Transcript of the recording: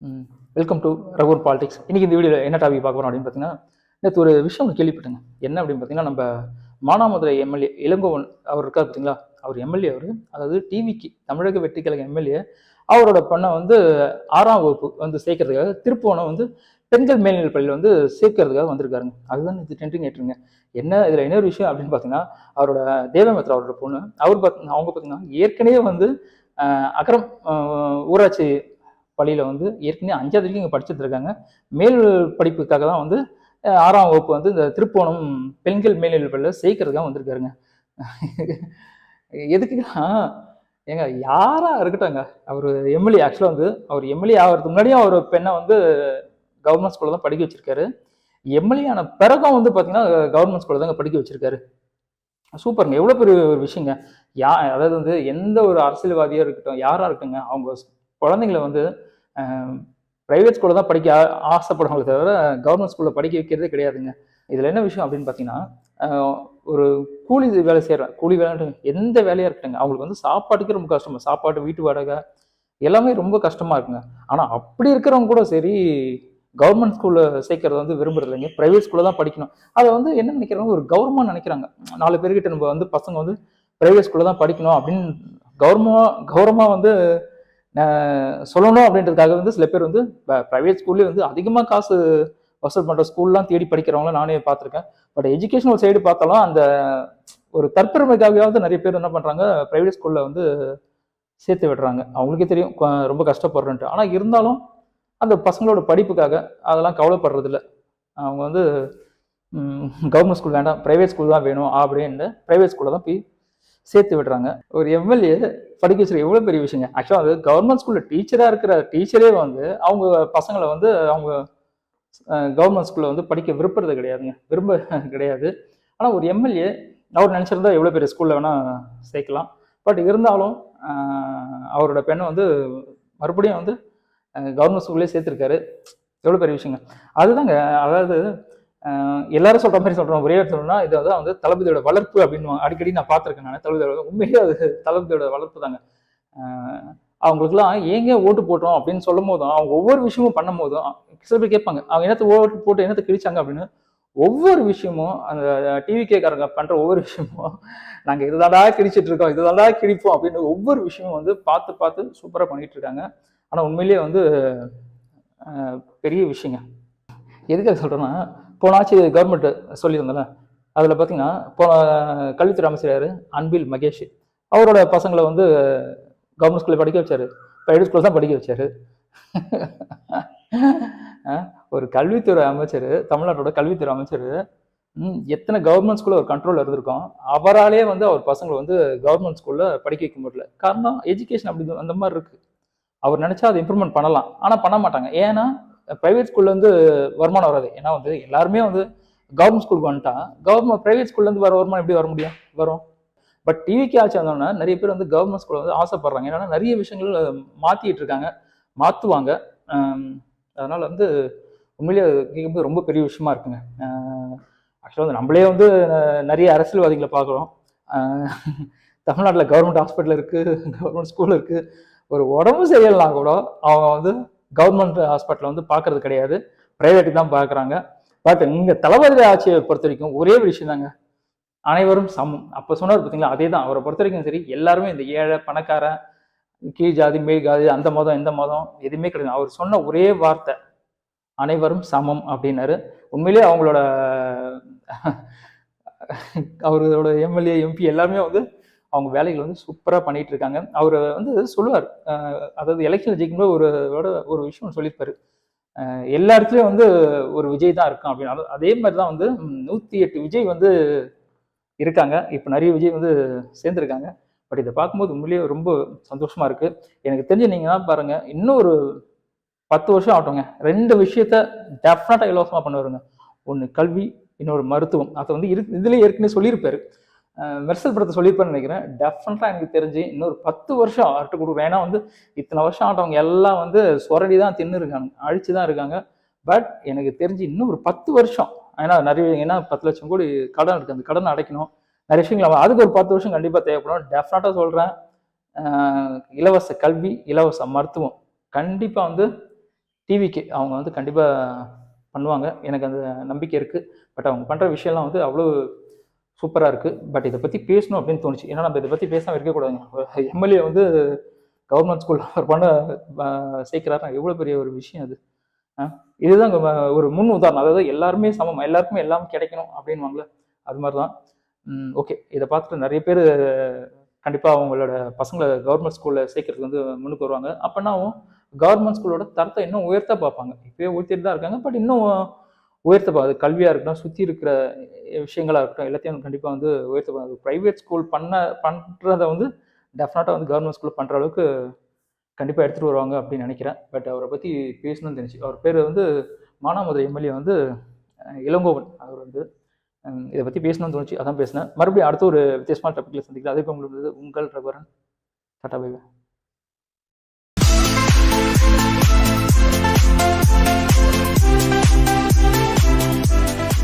ம். Welcome to Ragur politics. இன்னைக்கு இந்த வீடியோவில் என்ன டாபிக் பார்க்க போறோம் அப்படின்னு பார்த்தீங்கன்னா, நேற்று ஒரு விஷயம் கேள்விப்பட்டேங்க. என்ன அப்படின்னு பார்த்தீங்கன்னா, நம்ம மானாமதுரை எம்எல்ஏ இளங்கோவன் அவர் இருக்கார் பார்த்தீங்களா? அவர் எம்எல்ஏ அவர். அதாவது டிவிக்கு தமிழக வெற்றி கழக எம்எல்ஏ அவரோட பொண்ணை வந்து 6ஆம் வகுப்பு வந்து சேர்க்கறதுக்காக திருப்புவனம் வந்து பெண்கள் மேல்நிலைப் பள்ளியில் வந்து சேர்க்கறதுக்காக வந்திருக்காருங்க. அதுதான் இது ட்ரெண்டிங் ஆயிட்டுருங்க. என்ன இதில் என்ன ஒரு விஷயம் அப்படின்னு பார்த்தீங்கன்னா, அவரோட தேவமித்ரா அவரோட பொண்ணு அவர் அவங்க பார்த்தீங்கன்னா ஏற்கனவே வந்து அகரம் ஊராட்சி பள்ளியில் வந்து ஏற்கனவே 5வது வரைக்கும் இங்கே படிச்சுட்டு இருக்காங்க. மேல் படிப்புக்காக தான் வந்து 6ஆம் வகுப்பு வந்து இந்த திருப்புவனம் பெண்கள் மேல்நிலைப் பள்ளியில் சேர்க்கறதுக்காக வந்திருக்காருங்க. எதுக்குன்னா ஏங்க யாரா இருக்கட்டும்ங்க, அவர் எம்எல்ஏ ஆக்சுவலாக வந்து அவர் எம்எல்ஏ ஆகிறதுக்கு முன்னாடியும் அவர் பெண்ணை வந்து கவர்மெண்ட் ஸ்கூலில் தான் படிக்க வச்சிருக்காரு. எம்எல்ஏ ஆன பிறகும் வந்து பார்த்தீங்கன்னா கவர்மெண்ட் ஸ்கூலில் தாங்க படிக்க வச்சிருக்காரு. சூப்பருங்க, எவ்வளோ பெரிய ஒரு விஷயங்க. அதாவது வந்து எந்த ஒரு அரசியல்வாதியாக இருக்கட்டும், யாராக இருக்கட்டுங்க, அவங்க குழந்தைங்களை வந்து ப்ரைவேட் ஸ்கூலில் தான் படிக்க ஆசைப்படுவாங்களே தவிர கவர்மெண்ட் ஸ்கூலில் படிக்க வைக்கிறதே கிடையாதுங்க. இதில் என்ன விஷயம் அப்படின்னு பார்த்தீங்கன்னா, ஒரு கூலி வேலை செய்கிற கூலி வேலை எந்த வேலையாக இருக்கட்டுங்க, அவங்களுக்கு வந்து சாப்பாட்டுக்கே ரொம்ப கஷ்டமா, சாப்பாடு, வீட்டு வாடகை எல்லாமே ரொம்ப கஷ்டமாக இருக்குங்க. ஆனால் அப்படி இருக்கிறவங்க கூட சரி கவர்மெண்ட் ஸ்கூலில் சேர்க்கறத வந்து விரும்புறது இல்லைங்க, ப்ரைவேட் ஸ்கூலில் தான் படிக்கணும். அதை வந்து என்ன நினைக்கிறாங்க, ஒரு கௌரவமாக நினைக்கிறாங்க. 4 பேர்கிட்ட நம்ம வந்து பசங்க வந்து ப்ரைவேட் ஸ்கூலில் தான் படிக்கணும் அப்படின்னு கௌரவமாக வந்து சொல்லணும் அப்படின்றதுக்காக வந்து சில பேர் வந்து ப்ரைவேட் ஸ்கூல்லேயே வந்து அதிகமாக காசு வசூல் பண்ணுற ஸ்கூல்லாம் தேடி படிக்கிறவங்கள நானே பார்த்துருக்கேன். பட் எஜுகேஷனல் சைடு பார்த்தாலும் அந்த ஒரு தற்பெருமைக்காகவாவது நிறைய பேர் என்ன பண்ணுறாங்க, ப்ரைவேட் ஸ்கூலில் வந்து சேர்த்து விடுறாங்க. அவங்களுக்கே தெரியும் ரொம்ப கஷ்டப்படுறேன்ட்டு. ஆனால் இருந்தாலும் அந்த பசங்களோட படிப்புக்காக அதெல்லாம் கவலைப்படுறதில்ல. அவங்க வந்து கவர்மெண்ட் ஸ்கூல் வேண்டாம், ப்ரைவேட் ஸ்கூல் தான் வேணும் அப்படின்னு ப்ரைவேட் ஸ்கூலில் தான் போய் சேர்த்து விடுறாங்க. ஒரு எம்எல்ஏ படிக்க வச்சுருக்க எவ்வளோ பெரிய விஷயங்க. ஆக்சுவலாக அது கவர்மெண்ட் ஸ்கூலில் டீச்சராக இருக்கிற டீச்சரே வந்து அவங்க பசங்களை வந்து அவங்க கவர்மெண்ட் ஸ்கூலில் வந்து படிக்க விரும்புறது கிடையாதுங்க, கிடையாது. ஆனால் ஒரு எம்எல்ஏ அவர் நினச்சிருந்தா எவ்வளோ பெரிய ஸ்கூலில் வேணால் சேர்க்கலாம். பட் இருந்தாலும் அவரோட பெண்ணை வந்து மறுபடியும் வந்து கவர்மெண்ட் ஸ்கூல்லேயே சேர்த்துருக்காரு. எவ்வளோ பெரிய விஷயங்க. அதுதாங்க, அதாவது எல்லாரும் சொல்கிற மாதிரி சொல்கிறோம், ஒரே சொல்லணும்னா இது வந்து தளபதியோட வளர்ப்பு அப்படின்னு அடிக்கடி நான் பார்த்துருக்கேன். நான் தளபதியோட உண்மையிலே அது தளபதியோட வளர்ப்பு தாங்க. அவங்களுக்குலாம் ஏங்க ஓட்டு போட்டோம் அப்படின்னு சொல்லும் போதும், அவங்க ஒவ்வொரு விஷயமும் பண்ணும் போதும் சில பேர் கேட்பாங்க, அவங்க என்னத்தை ஓட்டு போட்டு என்னத்தை கிழிச்சாங்க அப்படின்னு. ஒவ்வொரு விஷயமும் அந்த டிவிகேக்காரங்க பண்ணுற ஒவ்வொரு விஷயமும் நாங்கள் இதுதாடா கிழிச்சிட்டு இருக்கோம், இதுதாடா கிழிப்போம் அப்படின்னு ஒவ்வொரு விஷயமும் வந்து பார்த்து பார்த்து சூப்பராக பண்ணிட்டு இருக்காங்க. ஆனால் உண்மையிலேயே வந்து பெரிய விஷயங்க. எதுக்காக சொல்கிறேன்னா, போன ஆட்சி கவர்மெண்ட் சொல்லியிருந்தேன்ல, அதில் பார்த்தீங்கன்னா போன கல்வித்துறை அமைச்சர் அன்பில் மகேஷ் அவரோட பசங்களை வந்து கவர்மெண்ட் ஸ்கூலில் படிக்க வச்சாரு, ப்ரைவேட் ஸ்கூலில் தான் படிக்க வச்சாரு. ஒரு கல்வித்துறை அமைச்சர், தமிழ்நாட்டோட கல்வித்துறை அமைச்சர், எத்தனை கவர்மெண்ட் ஸ்கூலில் ஒரு கண்ட்ரோல் இருந்திருக்கோம், அவராலே வந்து அவர் பசங்களை வந்து கவர்மெண்ட் ஸ்கூலில் படிக்க வைக்க முடியல. காரணம் எஜுகேஷன் அப்படி அந்த மாதிரி இருக்கு. அவர் நினைச்சா அதை இம்ப்ரூவ்மெண்ட் பண்ணலாம், ஆனால் பண்ண மாட்டாங்க. ஏன்னா ப்ரைவேட் ஸ்கூல்ல இருந்து வருமானம் வராது. ஏன்னா வந்து எல்லாருமே வந்து கவர்மெண்ட் ஸ்கூலுக்கு வந்துட்டா ப்ரைவேட் ஸ்கூல்ல இருந்து வர வருமானம் எப்படி வர முடியும், வரும். பட் டிவிக்கு ஆச்சு வந்தோம்னா நிறைய பேர் வந்து கவர்மெண்ட் ஸ்கூலில் வந்து ஆசைப்படுறாங்க. ஏன்னா நிறைய விஷயங்கள் மாற்றிட்டு இருக்காங்க, மாற்றுவாங்க. அதனால வந்து உண்மையிலேயே கேட்கும்போது ரொம்ப பெரிய விஷயமா இருக்குங்க. ஆக்சுவலாக வந்து நம்மளே வந்து நிறைய அரசியல்வாதிகளை பார்க்குறோம். தமிழ்நாட்டில் கவர்மெண்ட் ஹாஸ்பிட்டல் இருக்குது, கவர்மெண்ட் ஸ்கூல் இருக்குது. ஒரு உடம்பு சரியில்லைனா கூட அவங்க வந்து கவர்மெண்ட் ஹாஸ்பிட்டலில் வந்து பார்க்கறது கிடையாது, ப்ரைவேட்டுக்கு தான் பார்க்குறாங்க. பட் இங்கே தளபதி ஆட்சியை பொறுத்த வரைக்கும் ஒரே ஒரு விஷயம் தாங்க, அனைவரும் சமம். அப்போ சொன்னார் பார்த்தீங்களா, அதே தான். அவரை பொறுத்த வரைக்கும் சரி, எல்லாருமே இந்த ஏழை பணக்காரன், கீழ் ஜாதி மேல் ஜாதி, அந்த மதம் இந்த மதம் எதுவுமே கிடையாது. அவர் சொன்ன ஒரே வார்த்தை அனைவரும் சமம் அப்படின்னாரு. உண்மையிலேயே அவங்களோட அவரோட எம்எல்ஏ எம்பி எல்லாருமே வந்து அவங்க வேலைகள் வந்து சூப்பராக பண்ணிட்டு இருக்காங்க. அவர் வந்து சொல்லுவார், அதாவது எலெக்ஷன் ஜெயிக்கும்போது ஒரு விஷயம் சொல்லியிருப்பாரு, எல்லா இடத்துலையும் வந்து ஒரு விஜய் தான் இருக்கான் அப்படின்னு. அதே மாதிரி தான் வந்து 108 விஜய் வந்து இருக்காங்க. இப்போ நிறைய விஜய் வந்து சேர்ந்துருக்காங்க. பட் இதை பார்க்கும்போது உண்மையிலேயே ரொம்ப சந்தோஷமா இருக்கு. எனக்கு தெரிஞ்சு நீங்க தான் பாருங்க, இன்னும் ஒரு 10 வருஷம் ஆகட்டுங்க, 2 விஷயத்த டெஃபினட்டா இலவசமா பண்ணுவாருங்க. ஒன்று கல்வி, இன்னொரு மருத்துவம். அதை வந்து இதுலேயே ஏற்கனவே சொல்லியிருப்பாரு. மெர்சல் படத்தை சொல்லியிருப்பேன்னு நினைக்கிறேன். டெஃபினட்டா எனக்கு தெரிஞ்சு இன்னொரு 10 வருஷம் அவர்கிட்ட கொடுக்குறேன். ஏன்னா வந்து இத்தனை வருஷம் ஆட்டவங்க எல்லாம் வந்து சொரடி தான் தின்னு இருக்காங்க, அழிச்சு தான் இருக்காங்க. பட் எனக்கு தெரிஞ்சு இன்னும் ஒரு 10 வருஷம், ஏன்னா நிறைய, ஏன்னா 10 லட்சம் கோடி கடன் இருக்கு, அந்த கடனை அடைக்கணும், நிறைய விஷயங்கள். அதுக்கு ஒரு 10 வருஷம் கண்டிப்பாக தேவைப்படும். டெஃபினட்டா சொல்றேன், இலவச கல்வி, இலவச மருத்துவம் கண்டிப்பா வந்து டிவிக்கு அவங்க வந்து கண்டிப்பாக பண்ணுவாங்க. எனக்கு அந்த நம்பிக்கை இருக்குது. பட் அவங்க பண்ணுற விஷயம்லாம் வந்து அவ்வளோ சூப்பராக இருக்குது. பட் இதை பற்றி பேசணும் அப்படின்னு தோணுச்சு. ஏன்னா நம்ம இதை பற்றி பேசாமல் இருக்கக்கூடாதுங்க. எம்எல்ஏ வந்து கவர்மெண்ட் ஸ்கூல் அவர் பண்ண சேர்க்கிறாருன்னா எவ்வளோ பெரிய ஒரு விஷயம் அது. இதுதான் ஒரு முன் உதாரணம். அதாவது எல்லாருமே சமம், எல்லாருக்குமே எல்லாம் கிடைக்கணும் அப்படின்வாங்களே, அது மாதிரி தான். ஓகே, இதை பார்த்துட்டு நிறைய பேர் கண்டிப்பாக அவங்களோட பசங்களை கவர்மெண்ட் ஸ்கூலில் சேர்க்கறதுக்கு வந்து முன்னுக்கு வருவாங்க. அப்போனா கவர்மெண்ட் ஸ்கூலோட தரத்தை இன்னும் உயர்த்த பார்ப்பாங்க. இப்போயே உயர்த்திட்டு தான் இருக்காங்க. பட் இன்னும் உயர்த்த பார்க்குது. கல்வியாக இருக்கட்டும், சுற்றி இருக்கிற விஷயங்களாக இருக்கட்டும், எல்லாத்தையும் கண்டிப்பாக வந்து உயர்த்த பார்க்குது. ப்ரைவேட் ஸ்கூல் பண்ணுறதை வந்து டெஃபினட்டாக வந்து கவர்மெண்ட் ஸ்கூல் பண்ணுற அளவுக்கு கண்டிப்பாக எடுத்துகிட்டு வருவாங்க அப்படின்னு நினைக்கிறேன். பட் அவரை பற்றி பேசணும்னு தெரிஞ்சு. அவர் பேர் வந்து மானாமதுரை எம்எல்ஏ வந்து இளங்கோவன். அவர் வந்து இதை பற்றி பேசணும்னு தோணுச்சு, அதான் பேசினேன். மறுபடியும் அடுத்த ஒரு வித்தியாசமான டாப்பிக்கில் சந்திக்கிறேன். அதே போல் உங்களுக்கு உங்கள் ரகுவரன். Tata bye by.